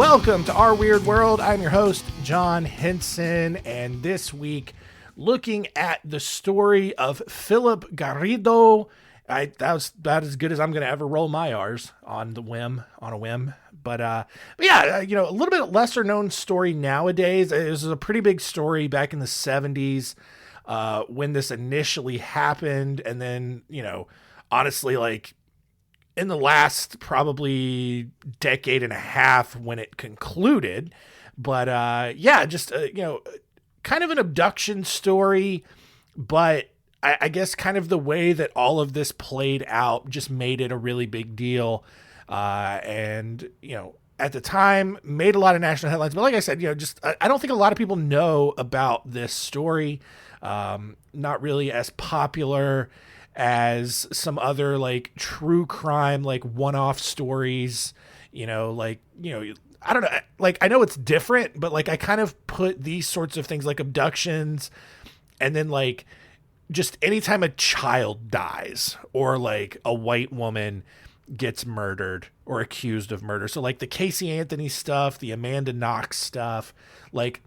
Welcome to Our Weird World. I'm your host, John Henson, and this week, looking at the story of Phillip Garrido. That was about as good as I'm going to ever roll my R's on a whim. But yeah, a little bit lesser known story nowadays. It was a pretty big story back in the 70s when this initially happened. And then, honestly, like in the last probably decade and a half when it concluded. But kind of an abduction story, but I guess kind of the way that all of this played out just made it a really big deal. And at the time made a lot of national headlines, but like I said, I don't think a lot of people know about this story. Not really as popular as some other like true crime, like one-off stories, I don't know. Like, I know it's different, but like, I kind of put these sorts of things like abductions and then like just anytime a child dies or like a white woman gets murdered or accused of murder. So like the Casey Anthony stuff, the Amanda Knox stuff, like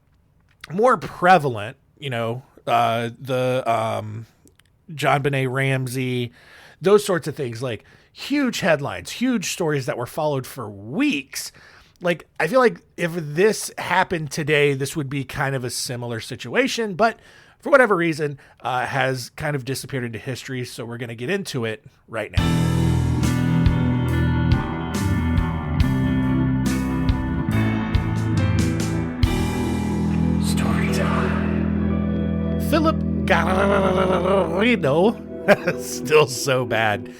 more prevalent, the JonBenet Ramsey, those sorts of things, like huge headlines, huge stories that were followed for weeks. Like, I feel like if this happened today, this would be kind of a similar situation, but for whatever reason, has kind of disappeared into history. So we're going to get into it right now. Story time. Phillip Garrido. Still so bad.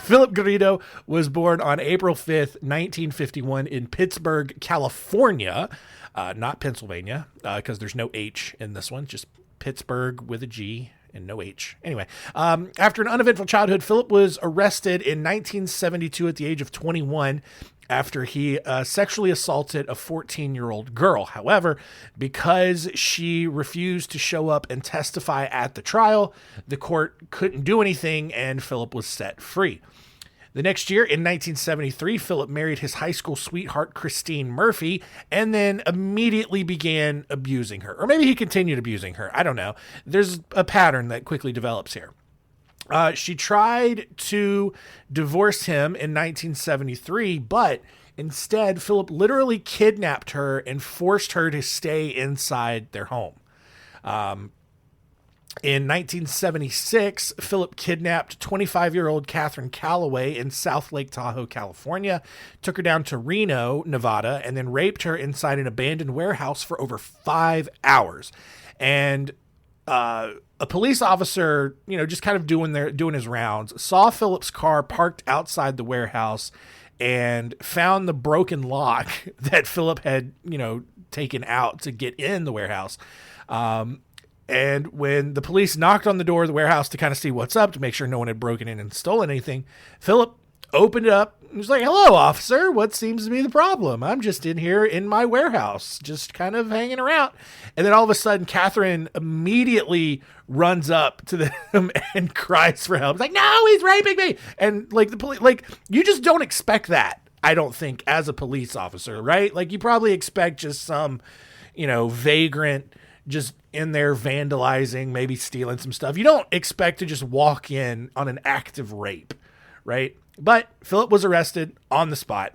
Phillip Garrido was born on April 5th, 1951 in Pittsburgh, California, not Pennsylvania, because there's no H in this one, just Pittsburgh with a G and no H. Anyway, after an uneventful childhood, Phillip was arrested in 1972 at the age of 21 after he sexually assaulted a 14-year-old girl. However, because she refused to show up and testify at the trial, the court couldn't do anything and Phillip was set free. The next year, in 1973, Phillip married his high school sweetheart, Christine Murphy, and then immediately began abusing her. Or maybe he continued abusing her. I don't know. There's a pattern that quickly develops here. She tried to divorce him in 1973, but instead, Phillip literally kidnapped her and forced her to stay inside their home. In 1976, Phillip kidnapped 25-year-old Catherine Calloway in South Lake Tahoe, California, took her down to Reno, Nevada, and then raped her inside an abandoned warehouse for over 5 hours. And a police officer, just kind of doing his rounds, saw Phillip's car parked outside the warehouse and found the broken lock that Phillip had, taken out to get in the warehouse. And when the police knocked on the door of the warehouse to kind of see what's up, to make sure no one had broken in and stolen anything, Phillip opened it up and was like, "Hello, officer. What seems to be the problem? I'm just in here in my warehouse, just kind of hanging around." And then all of a sudden, Catherine immediately runs up to them and cries for help. It's like, "No, he's raping me." And like the police, like, you just don't expect that, I don't think, as a police officer, right? Like, you probably expect just some, vagrant just in there vandalizing, maybe stealing some stuff. You don't expect to just walk in on an active rape, right? But Phillip was arrested on the spot.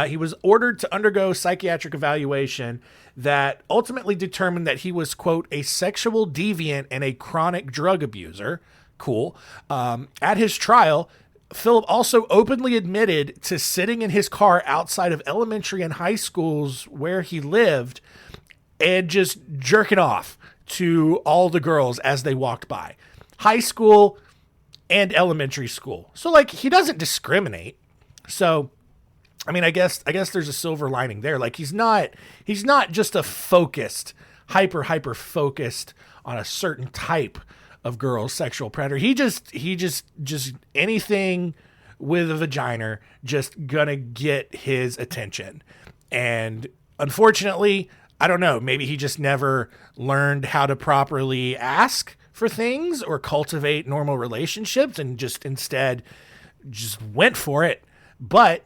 He was ordered to undergo psychiatric evaluation that ultimately determined that he was, quote, a sexual deviant and a chronic drug abuser. Cool. At his trial, Phillip also openly admitted to sitting in his car outside of elementary and high schools where he lived and just jerking off to all the girls as they walked by. High school and elementary school. So like, he doesn't discriminate. So, I mean, I guess there's a silver lining there. Like, he's not just a focused, hyper focused on a certain type of girl's sexual predator. He just anything with a vagina just gonna get his attention. And unfortunately, I don't know, maybe he just never learned how to properly ask for things or cultivate normal relationships and just instead just went for it. But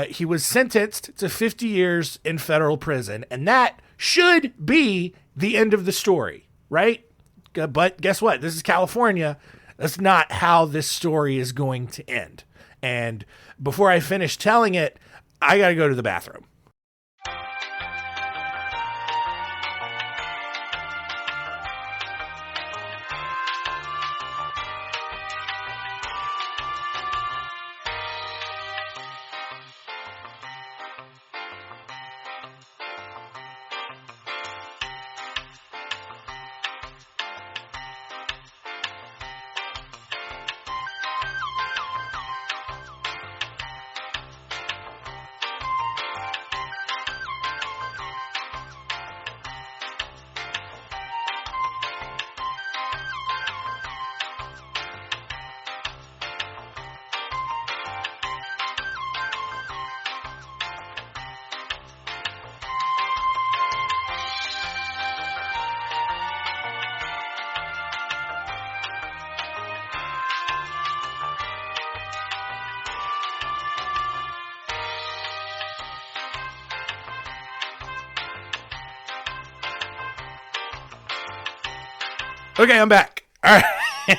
he was sentenced to 50 years in federal prison, and that should be the end of the story, right? But guess what? This is California. That's not how this story is going to end. And before I finish telling it, I got to go to the bathroom. Okay, I'm back. All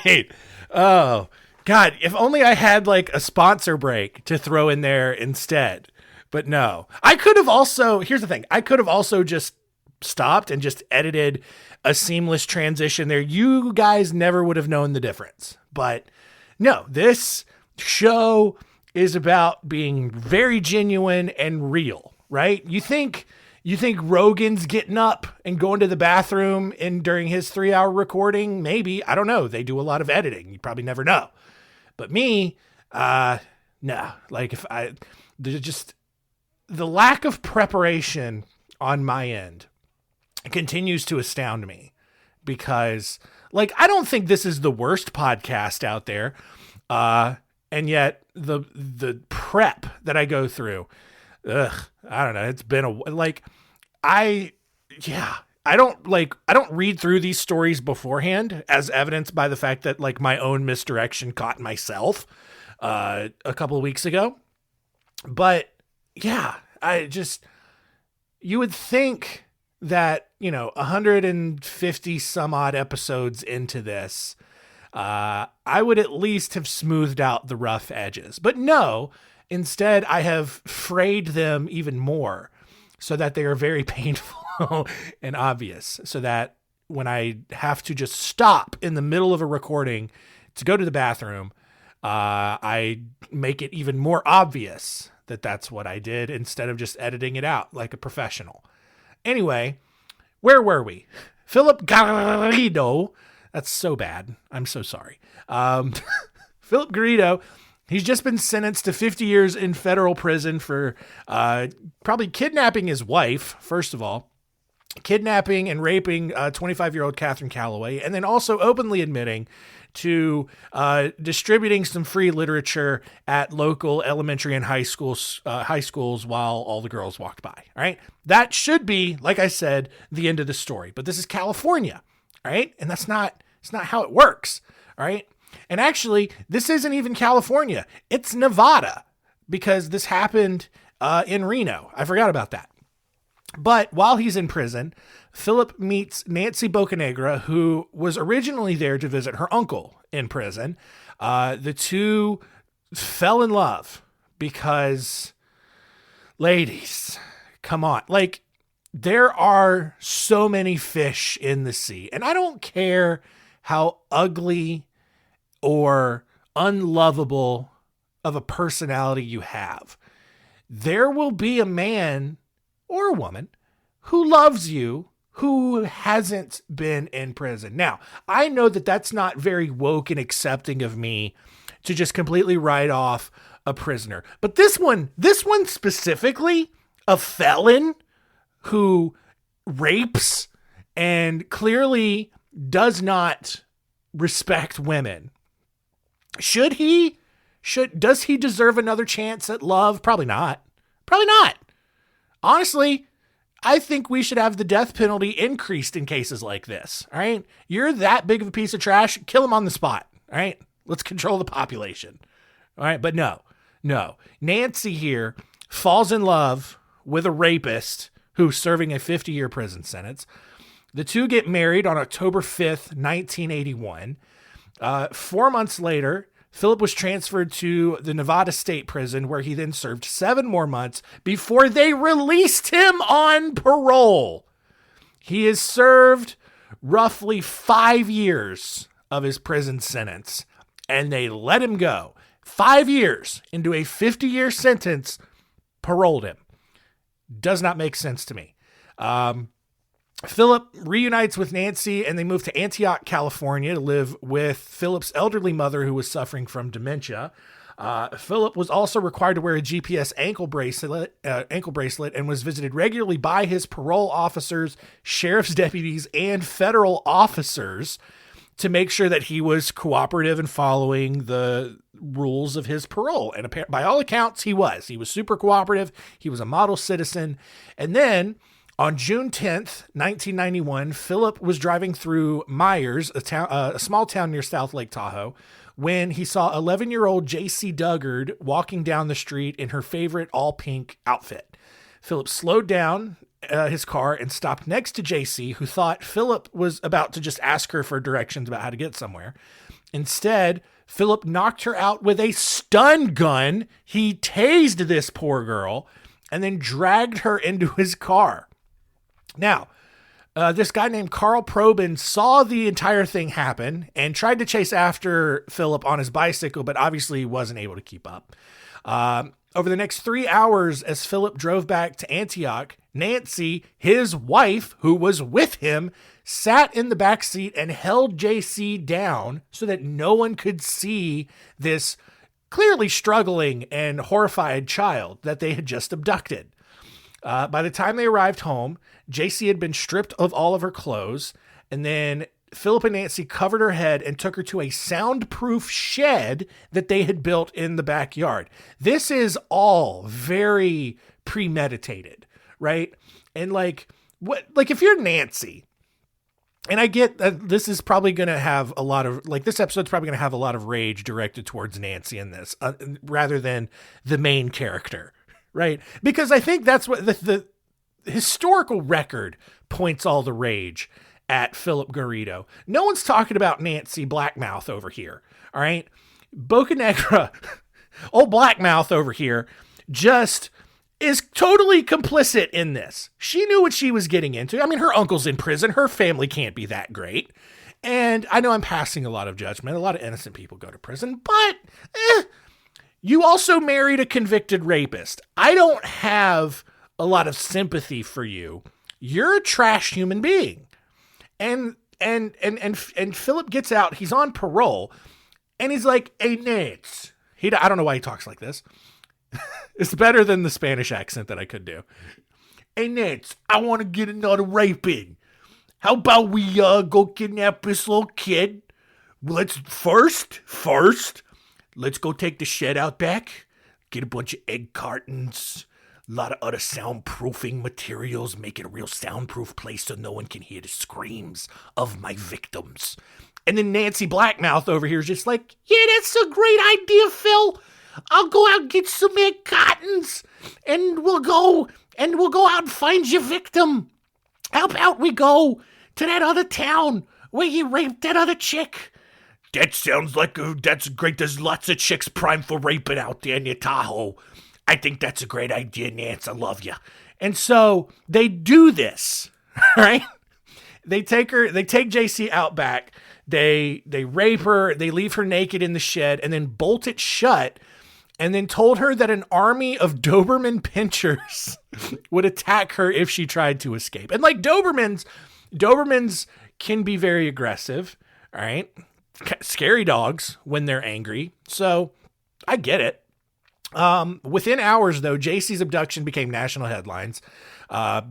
right. Oh, God, if only I had like a sponsor break to throw in there instead. But no, I could have also, here's the thing. I could have also just stopped and just edited a seamless transition there. You guys never would have known the difference. But no, this show is about being very genuine and real, right? You think Rogan's getting up and going to the bathroom during his 3-hour recording? Maybe. I don't know. They do a lot of editing. You probably never know. But me, no. Like there's just the lack of preparation on my end continues to astound me because like, I don't think this is the worst podcast out there. And yet the prep that I go through, I don't know. It's been I don't read through these stories beforehand, as evidenced by the fact that like my own misdirection caught myself, a couple of weeks ago. But yeah, you would think that, 150 some odd episodes into this, I would at least have smoothed out the rough edges, but no. Instead, I have frayed them even more so that they are very painful and obvious, so that when I have to just stop in the middle of a recording to go to the bathroom, I make it even more obvious that that's what I did instead of just editing it out like a professional. Anyway, where were we? Phillip Garrido. That's so bad. I'm so sorry. Phillip Garrido. He's just been sentenced to 50 years in federal prison for probably kidnapping his wife, first of all, kidnapping and raping 25-year-old Catherine Calloway, and then also openly admitting to distributing some free literature at local elementary and high schools while all the girls walked by. All right. That should be, like I said, the end of the story. But this is California. All right. And it's not how it works. All right. And actually, this isn't even California. It's Nevada, because this happened in Reno. I forgot about that. But while he's in prison, Phillip meets Nancy Bocanegra, who was originally there to visit her uncle in prison. The two fell in love because, ladies, come on. Like, there are so many fish in the sea. And I don't care how ugly or unlovable of a personality you have. There will be a man or a woman who loves you who hasn't been in prison. Now, I know that that's not very woke and accepting of me to just completely write off a prisoner. But this one specifically, a felon who rapes and clearly does not respect women. Does he deserve another chance at love? Probably not. Honestly, I think we should have the death penalty increased in cases like this. All right. You're that big of a piece of trash. Kill him on the spot. All right. Let's control the population. All right. But no, No. Nancy here falls in love with a rapist who's serving a 50-year prison sentence. The two get married on October 5th, 1981. 4 months later, Phillip was transferred to the Nevada State Prison, where he then served 7 more months before they released him on parole. He has served roughly 5 years of his prison sentence, and they let him go. 5 years into a 50-year sentence, paroled him. Does not make sense to me. Phillip reunites with Nancy, and they move to Antioch, California to live with Phillip's elderly mother, who was suffering from dementia. Phillip was also required to wear a GPS ankle bracelet and was visited regularly by his parole officers, sheriff's deputies, and federal officers to make sure that he was cooperative and following the rules of his parole. And by all accounts, he was. He was super cooperative. He was a model citizen. And then on June 10th, 1991, Phillip was driving through Myers, a small town near South Lake Tahoe, when he saw 11-year-old Jaycee Dugard walking down the street in her favorite all-pink outfit. Phillip slowed down his car and stopped next to Jaycee, who thought Phillip was about to just ask her for directions about how to get somewhere. Instead, Phillip knocked her out with a stun gun. He tased this poor girl and then dragged her into his car. Now, this guy named Carl Probin saw the entire thing happen and tried to chase after Phillip on his bicycle, but obviously wasn't able to keep up. Over the next 3 hours, as Phillip drove back to Antioch, Nancy, his wife, who was with him, sat in the back seat and held Jaycee down so that no one could see this clearly struggling and horrified child that they had just abducted. By the time they arrived home, Jaycee had been stripped of all of her clothes, and then Phillip and Nancy covered her head and took her to a soundproof shed that they had built in the backyard. This is all very premeditated, right? And if you're Nancy, and I get that this is probably going to have a lot of, this episode's probably going to have a lot of rage directed towards Nancy in this, rather than the main character, right? Because I think that's what the historical record points all the rage at Phillip Garrido. No one's talking about Nancy Blackmouth over here. All right. Boca Negra, old Blackmouth over here, just is totally complicit in this. She knew what she was getting into. I mean, her uncle's in prison. Her family can't be that great. And I know I'm passing a lot of judgment. A lot of innocent people go to prison, but you also married a convicted rapist. I don't have a lot of sympathy for you. You're a trash human being. And Phillip gets out. He's on parole, and he's like, "Hey, Nance." I don't know why he talks like this. It's better than the Spanish accent that I could do. "Hey, Nance, I want to get another rape in. How about we go kidnap this little kid? Let's first, let's go take the shed out back, get a bunch of egg cartons, a lot of other soundproofing materials, make it a real soundproof place so no one can hear the screams of my victims." And then Nancy Blackmouth over here is just like, "Yeah, that's a great idea, Phil. I'll go out and get some egg cartons, and we'll go out and find your victim. How about we go to that other town where you raped that other chick?" "That sounds like that's great. There's lots of chicks primed for raping out there in your Tahoe. I think that's a great idea, Nance. I love you." And so they do this, right? They take Jaycee out back. They rape her. They leave her naked in the shed and then bolt it shut, and then told her that an army of Doberman pinchers would attack her if she tried to escape. And Dobermans can be very aggressive, all right? Scary dogs when they're angry. So I get it. Within hours, though, Jaycee's abduction became national headlines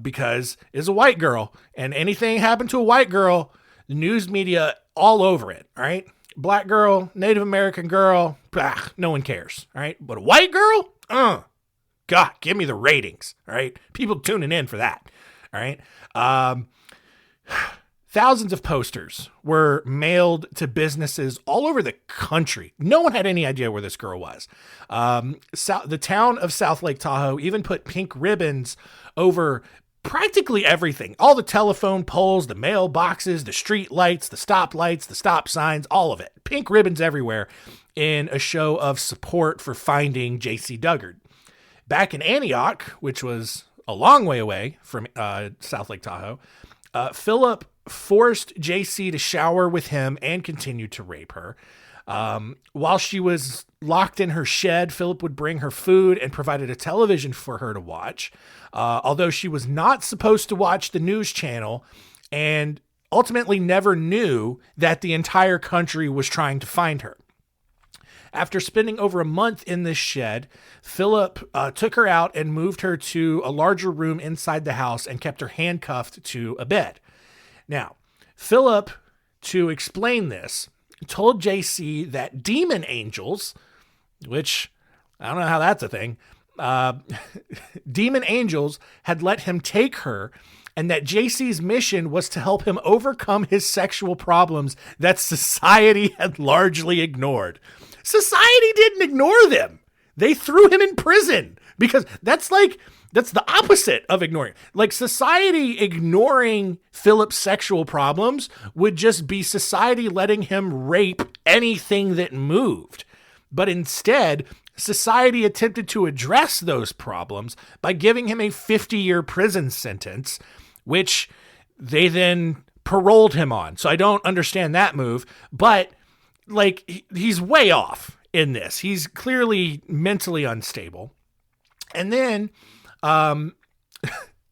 because it's a white girl, and anything happened to a white girl, the news media all over it. All right. Black girl, Native American girl, no one cares. All right. But a white girl, God, give me the ratings. All right. People tuning in for that. All right. Thousands of posters were mailed to businesses all over the country. No one had any idea where this girl was. The town of South Lake Tahoe even put pink ribbons over practically everything. All the telephone poles, the mailboxes, the street lights, the stop lights, the stop signs, all of it. Pink ribbons everywhere in a show of support for finding Jaycee Dugard. Back in Antioch, which was a long way away from South Lake Tahoe, Phillip forced Jaycee to shower with him and continued to rape her. While she was locked in her shed, Phillip would bring her food and provided a television for her to watch, although she was not supposed to watch the news channel and ultimately never knew that the entire country was trying to find her. After spending over a month in this shed, Phillip took her out and moved her to a larger room inside the house and kept her handcuffed to a bed. Now, Phillip, to explain this, told Jaycee that demon angels, which I don't know how that's a thing, demon angels had let him take her, and that Jaycee's mission was to help him overcome his sexual problems that society had largely ignored. Society didn't ignore them. They threw him in prison because that's the opposite of ignoring. Like, society ignoring Phillip's sexual problems would just be society letting him rape anything that moved. But instead, society attempted to address those problems by giving him a 50-year prison sentence, which they then paroled him on. So I don't understand that move, but like, he's way off in this. He's clearly mentally unstable. And then,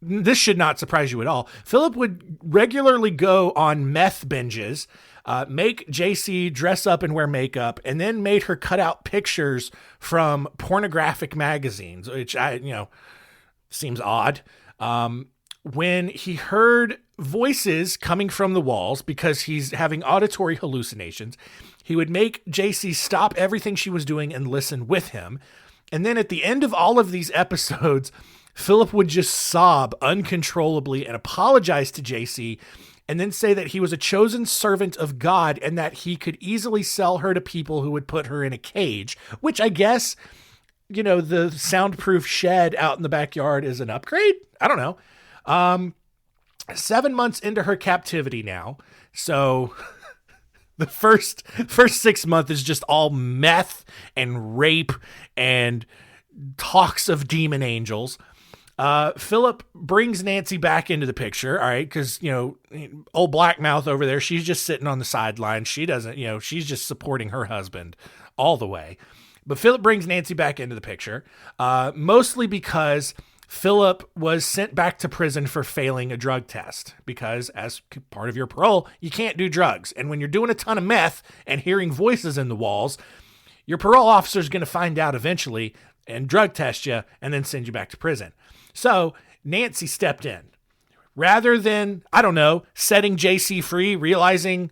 this should not surprise you at all. Phillip would regularly go on meth binges, make Jaycee dress up and wear makeup, and then made her cut out pictures from pornographic magazines, which seems odd. When he heard voices coming from the walls because he's having auditory hallucinations, he would make Jaycee stop everything she was doing and listen with him. And then at the end of all of these episodes, Phillip would just sob uncontrollably and apologize to Jaycee, and then say that he was a chosen servant of God and that he could easily sell her to people who would put her in a cage, which I guess, the soundproof shed out in the backyard is an upgrade. I don't know. 7 months into her captivity now. So the first 6 months is just all meth and rape and talks of demon angels. Phillip brings Nancy back into the picture. All right. Cause old black mouth over there, she's just sitting on the sideline. She doesn't, she's just supporting her husband all the way. But Phillip brings Nancy back into the picture, mostly because Phillip was sent back to prison for failing a drug test, because as part of your parole, you can't do drugs. And when you're doing a ton of meth and hearing voices in the walls, your parole officer is going to find out eventually and drug test you and then send you back to prison. So Nancy stepped in. Rather than, setting Jaycee free, realizing,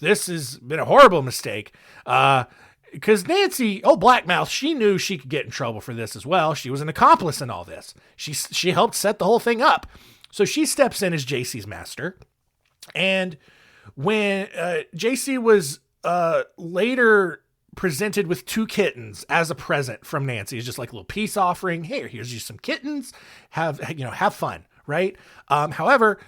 this has been a horrible mistake, because Nancy, old blackmouth, she knew she could get in trouble for this as well. She was an accomplice in all this. She helped set the whole thing up. So she steps in as Jaycee's master. And when Jaycee was later presented with 2 kittens as a present from Nancy, it's just like a little peace offering. Hey, here's you some kittens. Have fun. Right. However,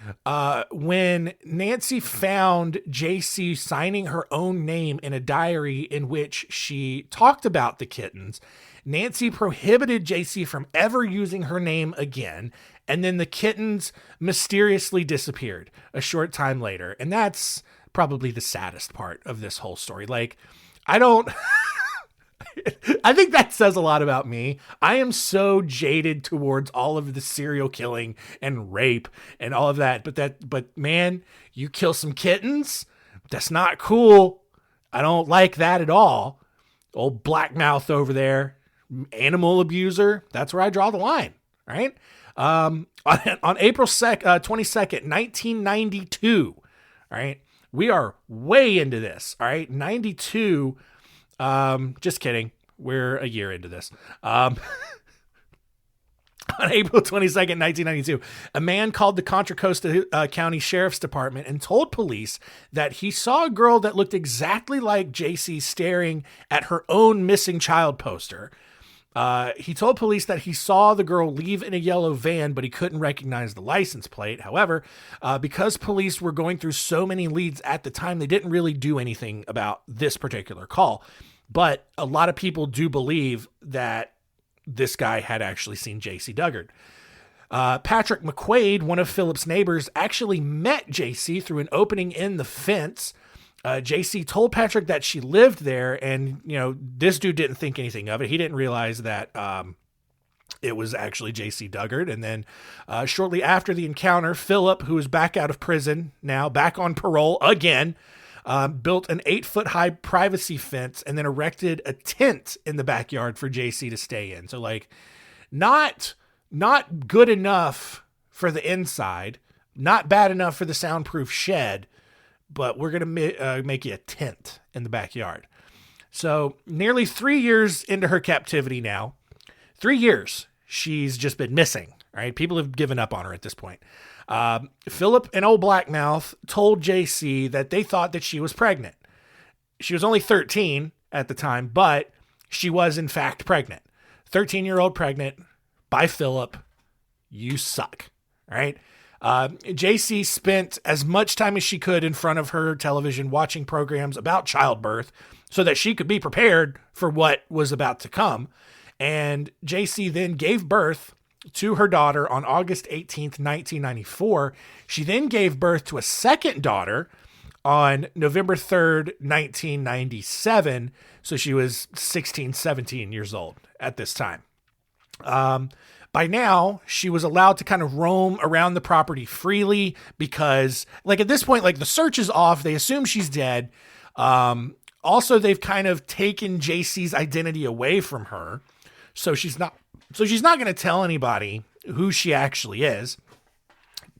when Nancy found Jaycee signing her own name in a diary in which she talked about the kittens, Nancy prohibited Jaycee from ever using her name again. And then the kittens mysteriously disappeared a short time later. And that's probably the saddest part of this whole story. Like, I think that says a lot about me. I am so jaded towards all of the serial killing and rape and all of that. But man, you kill some kittens? That's not cool. I don't like that at all. Old blackmouth over there, animal abuser. That's where I draw the line. Right. On April 22nd, 1992. All right. We are way into this. All right. 92. Just kidding. We're a year into this. On On April 22nd, 1992, a man called the Contra Costa County Sheriff's Department and told police that he saw a girl that looked exactly like Jaycee staring at her own missing child poster. He told police that he saw the girl leave in a yellow van, but he couldn't recognize the license plate. However, because police were going through so many leads at the time, they didn't really do anything about this particular call. But a lot of people do believe that this guy had actually seen Jaycee Dugard. Patrick McQuaid, one of Phillip's neighbors, actually met Jaycee through an opening in the fence. Jaycee told Patrick that she lived there, and, this dude didn't think anything of it. He didn't realize that it was actually Jaycee Dugard. And then shortly after the encounter, Phillip, who is back out of prison now, back on parole again, built an 8-foot-high privacy fence and then erected a tent in the backyard for Jaycee to stay in. So, not good enough for the inside, not bad enough for the soundproof shed, but we're going to make you a tent in the backyard. So, nearly 3 years into her captivity now, 3 years, she's just been missing, right? People have given up on her at this point. Phillip and Old Blackmouth told Jaycee that they thought that she was pregnant. She was only 13 at the time, but she was in fact pregnant. 13-year-old pregnant by Phillip. You suck. All right. Jaycee spent as much time as she could in front of her television watching programs about childbirth so that she could be prepared for what was about to come. And Jaycee then gave birth to her daughter on August 18th, 1994. She then gave birth to a second daughter on November 3rd, 1997. So she was 16, 17 years old at this time. By now, she was allowed to kind of roam around the property freely because, at this point, the search is off. They assume she's dead. Also, they've kind of taken Jaycee's identity away from her. So she's not going to tell anybody who she actually is.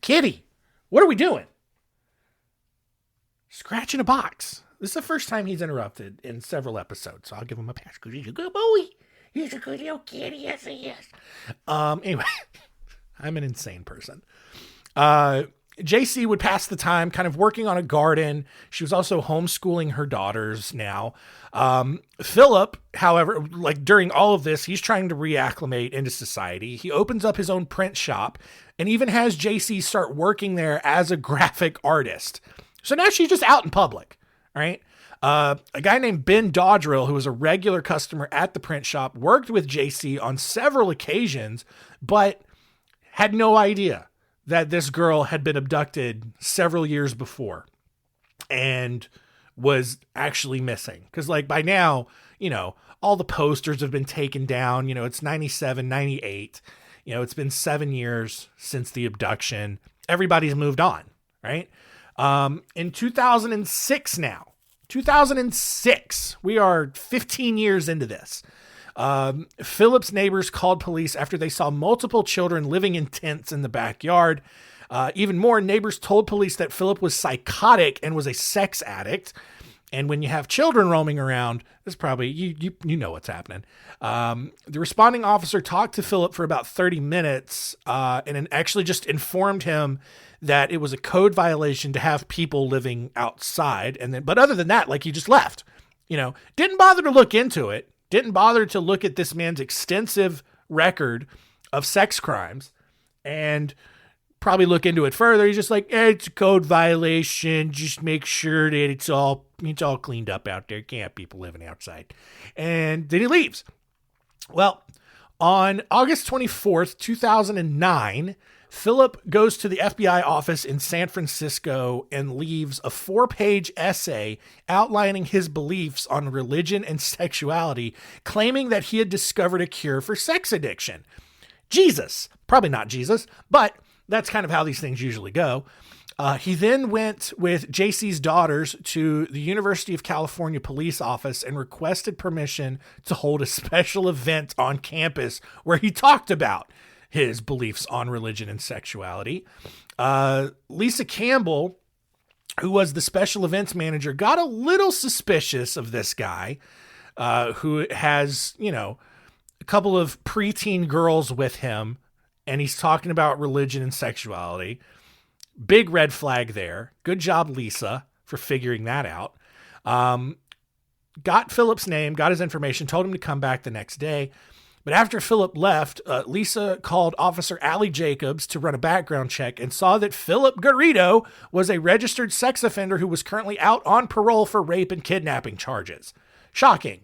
Kitty, what are we doing? Scratching a box. This is the first time he's interrupted in several episodes, so I'll give him a pass because he's a good boy. He's a good little kitty. Yes, he is. Anyway, I'm an insane person. Jaycee would pass the time kind of working on a garden. She was also homeschooling her daughters now. Phillip, however, during all of this, he's trying to reacclimate into society. He opens up his own print shop and even has Jaycee start working there as a graphic artist. So now she's just out in public, right? A guy named Ben Dodrill, who was a regular customer at the print shop, worked with Jaycee on several occasions, but had no idea that this girl had been abducted several years before and was actually missing. Because by now, all the posters have been taken down. It's 97, 98. It's been 7 years since the abduction. Everybody's moved on, right? In 2006 now, 2006, we are 15 years into this. Phillip's neighbors called police after they saw multiple children living in tents in the backyard. Even more, neighbors told police that Phillip was psychotic and was a sex addict. And when you have children roaming around, it's probably, you know what's happening. The responding officer talked to Phillip for about 30 minutes and actually just informed him that it was a code violation to have people living outside. But other than that, he just left, didn't bother to look into it. Didn't bother to look at this man's extensive record of sex crimes and probably look into it further. He's just it's a code violation. Just make sure that it's all cleaned up out there. Can't have people living outside. And then he leaves. Well, on August 24th, 2009, Phillip goes to the FBI office in San Francisco and leaves a 4-page essay outlining his beliefs on religion and sexuality, claiming that he had discovered a cure for sex addiction. Jesus, probably not Jesus, but that's kind of how these things usually go. He then went with Jaycee's daughters to the University of California police office and requested permission to hold a special event on campus where he talked about his beliefs on religion and sexuality. Lisa Campbell, who was the special events manager, got a little suspicious of this guy, who has, a couple of preteen girls with him and he's talking about religion and sexuality. Big red flag there. Good job, Lisa, for figuring that out. Got Philip's name, got his information, told him to come back the next day. But after Philip left, Lisa called Officer Allie Jacobs to run a background check and saw that Phillip Garrido was a registered sex offender who was currently out on parole for rape and kidnapping charges. Shocking.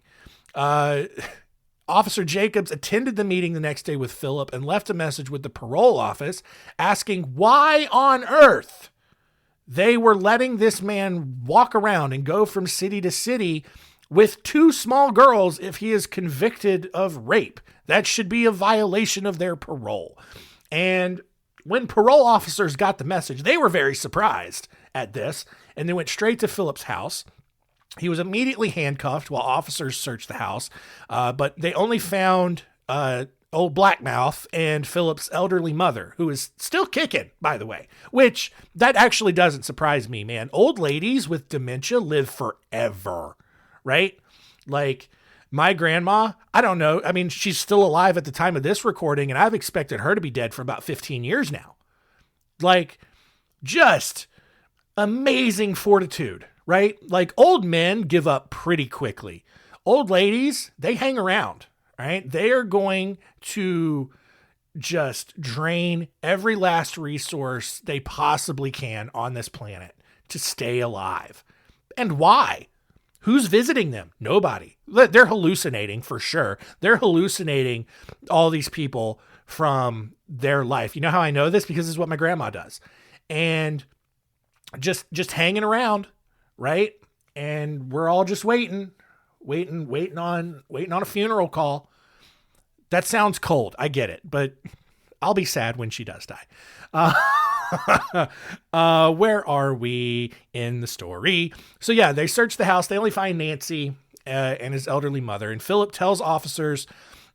Officer Jacobs attended the meeting the next day with Philip and left a message with the parole office asking why on earth they were letting this man walk around and go from city to city with 2 small girls if he is convicted of rape. That should be a violation of their parole. And when parole officers got the message, they were very surprised at this, and they went straight to Philip's house. He was immediately handcuffed while officers searched the house, but they only found old Blackmouth and Philip's elderly mother, who is still kicking, by the way, which that actually doesn't surprise me, man. Old ladies with dementia live forever. Right? Like my grandma, I don't know. I mean, she's still alive at the time of this recording, and I've expected her to be dead for about 15 years now. Like, just amazing fortitude, right? Like old men give up pretty quickly. Old ladies, they hang around, right? They are going to just drain every last resource they possibly can on this planet to stay alive. And why? Who's visiting them? Nobody. They're hallucinating for sure. They're hallucinating all these people from their life. You know how I know this? Because this is what my grandma does. And just hanging around, right? And we're all just waiting on a funeral call. That sounds cold. I get it, but I'll be sad when she does die. Where are we in the story? So yeah, they search the house. They only find Nancy and his elderly mother. And Philip tells officers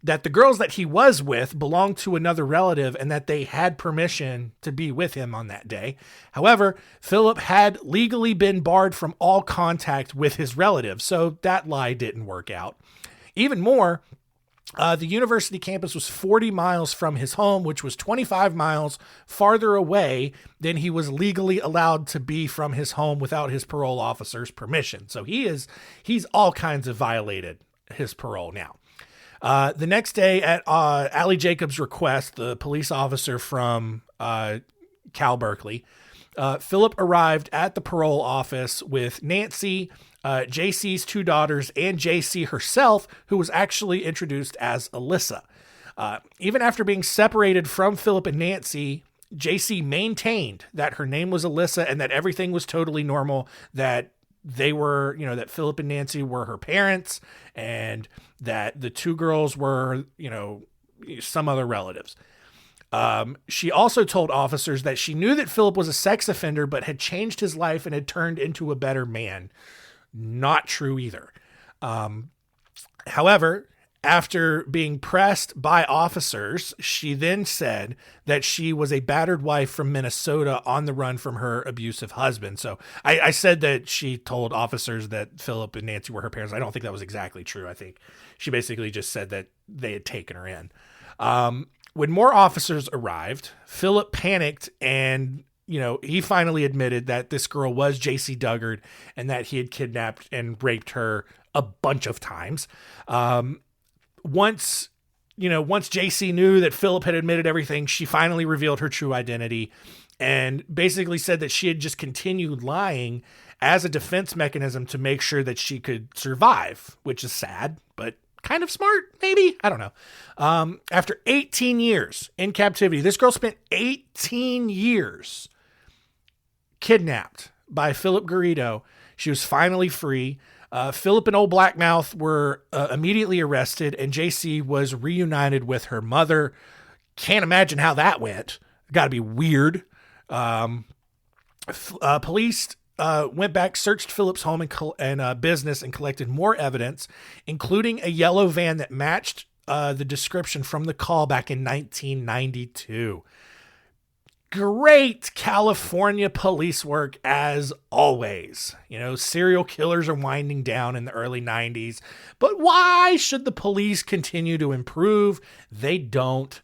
that the girls that he was with belonged to another relative and that they had permission to be with him on that day. However, Philip had legally been barred from all contact with his relatives, so that lie didn't work out. Even more, the university campus was 40 miles from his home, which was 25 miles farther away than he was legally allowed to be from his home without his parole officer's permission. So he's all kinds of violated his parole now. The next day at Allie Jacobs' request, the police officer from Cal Berkeley, Philip arrived at the parole office with Nancy, Jaycee's 2 daughters, and Jaycee herself, who was actually introduced as Alyssa. Even after being separated from Philip and Nancy, Jaycee maintained that her name was Alyssa and that everything was totally normal, that they were, that Philip and Nancy were her parents and that the 2 girls were, some other relatives. She also told officers that she knew that Philip was a sex offender, but had changed his life and had turned into a better man. Not true either. However, after being pressed by officers, she then said that she was a battered wife from Minnesota on the run from her abusive husband. So I said that she told officers that Philip and Nancy were her parents. I don't think that was exactly true. I think she basically just said that they had taken her in. When more officers arrived, Philip panicked and he finally admitted that this girl was Jaycee Dugard and that he had kidnapped and raped her a bunch of times. Once Jaycee knew that Philip had admitted everything, she finally revealed her true identity and basically said that she had just continued lying as a defense mechanism to make sure that she could survive, which is sad, but kind of smart, maybe. I don't know. After 18 years in captivity, this girl spent 18 years kidnapped by Phillip Garrido. She was finally free. Philip and old Blackmouth were immediately arrested, and Jaycee was reunited with her mother. Can't imagine how that went. Got to be weird. Police went back, searched Philip's home and business, and collected more evidence, including a yellow van that matched the description from the call back in 1992. Great California police work as always. Serial killers are winding down in the early 90s, but why should the police continue to improve? They don't.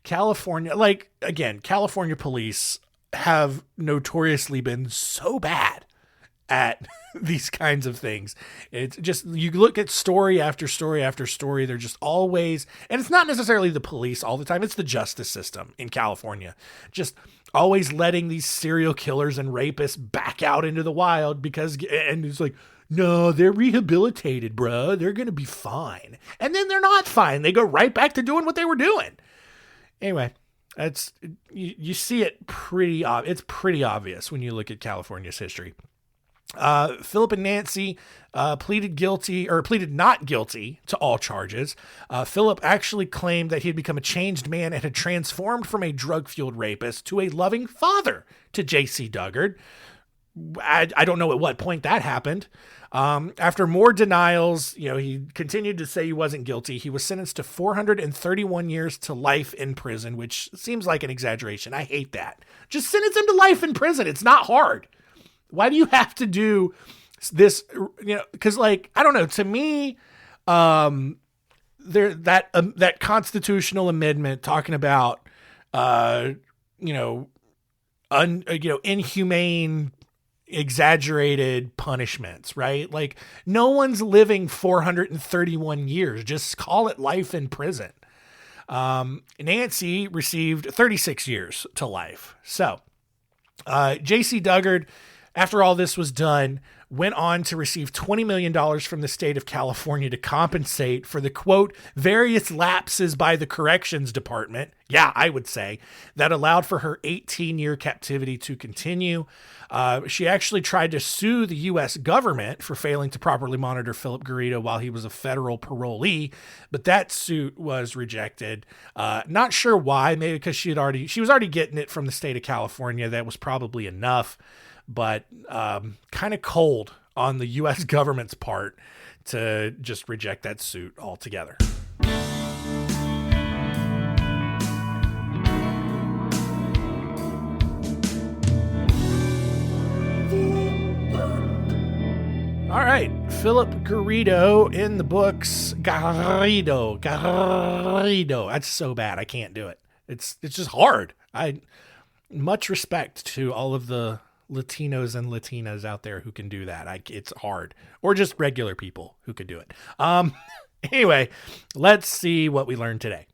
California, like, again, California police have notoriously been so bad at these kinds of things. It's just, you look at story after story after story, they're just always, and it's not necessarily the police all the time, it's the justice system in California, just always letting these serial killers and rapists back out into the wild because, and it's like, no, they're rehabilitated, bro. They're going to be fine. And then they're not fine. They go right back to doing what they were doing. Anyway, that's, you see it it's pretty obvious when you look at California's history. Phillip and Nancy pleaded not guilty to all charges. Phillip actually claimed that he had become a changed man and had transformed from a drug-fueled rapist to a loving father to Jaycee Dugard. I don't know at what point that happened. After more denials, he continued to say he wasn't guilty. He was sentenced to 431 years to life in prison, which seems like an exaggeration. I hate that. Just sentence him to life in prison. It's not hard. Why do you have to do this? Because, like, I don't know. To me, that constitutional amendment talking about, inhumane, exaggerated punishments, right? Like, no one's living 431 years. Just call it life in prison. Nancy received 36 years to life. So, Jaycee Dugard, after all this was done, went on to receive $20 million from the state of California to compensate for the, quote, various lapses by the corrections department. Yeah, I would say that allowed for her 18-year captivity to continue. She actually tried to sue the U.S. government for failing to properly monitor Phillip Garrido while he was a federal parolee, but that suit was rejected. Not sure why, maybe because she was already getting it from the state of California. That was probably enough. But kind of cold on the U.S. government's part to just reject that suit altogether. All right, Phillip Garrido in the books. Garrido. That's so bad. I can't do it. It's just hard. Much respect to all of the Latinos and Latinas out there who can do that. It's hard. Or just regular people who could do it. Anyway, let's see what we learned today.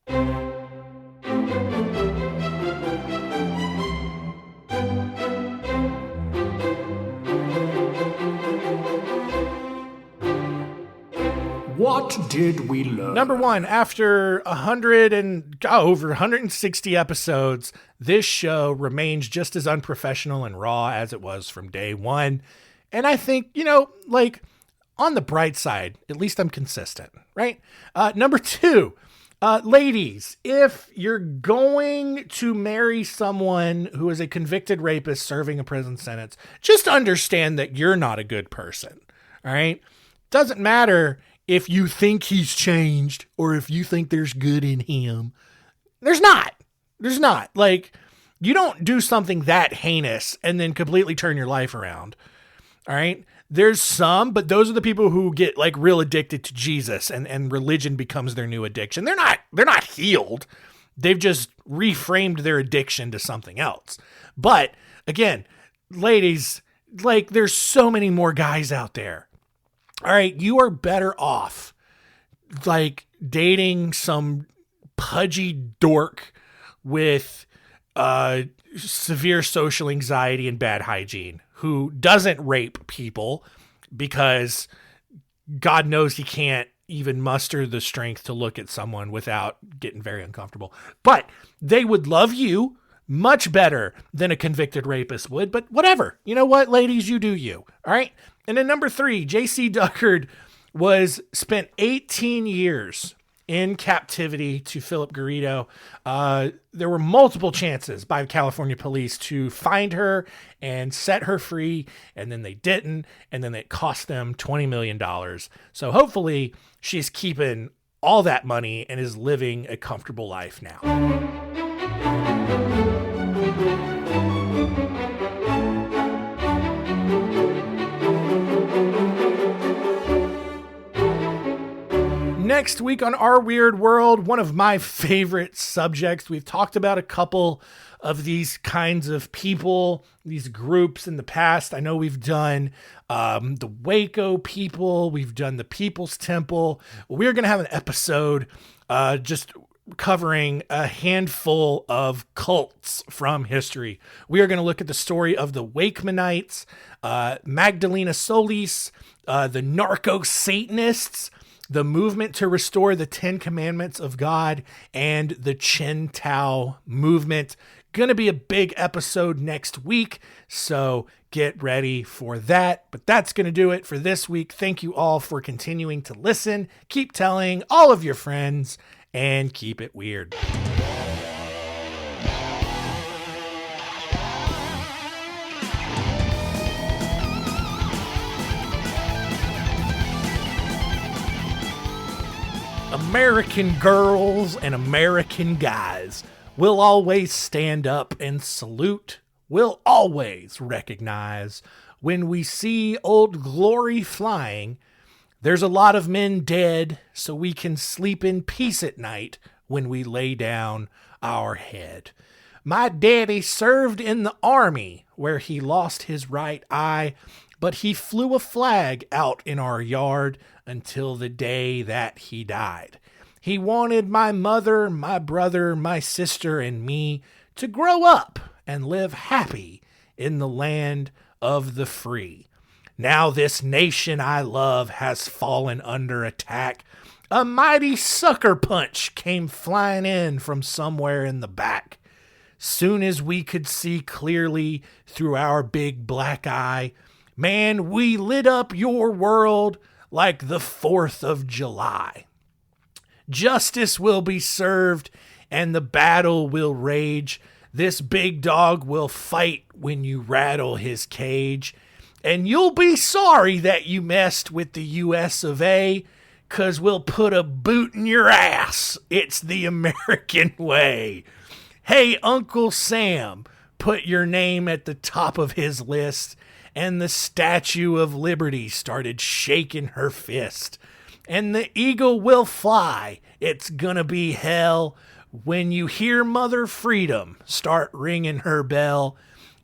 What did we learn? Number one, after over 160 episodes, this show remains just as unprofessional and raw as it was from day one. And I think, on the bright side, at least I'm consistent, right? Number two, ladies, if you're going to marry someone who is a convicted rapist serving a prison sentence, just understand that you're not a good person, all right? Doesn't matter if you think he's changed or if you think there's good in him. There's not. Like, you don't do something that heinous and then completely turn your life around. All right. There's some, but those are the people who get like real addicted to Jesus and religion becomes their new addiction. They're not healed. They've just reframed their addiction to something else. But again, ladies, like, there's so many more guys out there. All right, you are better off like dating some pudgy dork with severe social anxiety and bad hygiene who doesn't rape people because God knows he can't even muster the strength to look at someone without getting very uncomfortable. But they would love you much better than a convicted rapist would. But whatever. You know what, ladies, you do you. All right. And then number three, Jaycee Dugard spent 18 years in captivity to Phillip Garrido. There were multiple chances by the California police to find her and set her free, and then they didn't, and then it cost them $20 million. So hopefully she's keeping all that money and is living a comfortable life now. Next week on Our Weird World, one of my favorite subjects. We've talked about a couple of these kinds of people, these groups in the past. I know we've done the Waco people. We've done the People's Temple. We're going to have an episode just covering a handful of cults from history. We are going to look at the story of the Wakemanites, Magdalena Solis, the narco-Satanists, the movement to restore the 10 Commandments of God, and the Chen Tao movement. Going to be a big episode next week, so get ready for that. But that's going to do it for this week. Thank you all for continuing to listen. Keep telling all of your friends, and keep it weird. American girls and American guys will always stand up and salute. We'll always recognize when we see Old Glory flying. There's a lot of men dead, so we can sleep in peace at night when we lay down our head. My daddy served in the army where he lost his right eye, but he flew a flag out in our yard until the day that he died. He wanted my mother, my brother, my sister, and me to grow up and live happy in the land of the free. Now this nation I love has fallen under attack. A mighty sucker punch came flying in from somewhere in the back. Soon as we could see clearly through our big black eye, man, we lit up your world like the 4th of July. Justice will be served and the battle will rage. This big dog will fight when you rattle his cage. And you'll be sorry that you messed with the US of A, 'cause we'll put a boot in your ass. It's the American way. Hey, Uncle Sam, put your name at the top of his list. And the Statue of Liberty started shaking her fist. And the eagle will fly. It's gonna be hell when you hear Mother Freedom start ringing her bell.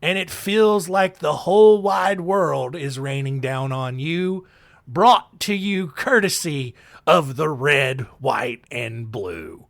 And it feels like the whole wide world is raining down on you. Brought to you courtesy of the red, white, and blue.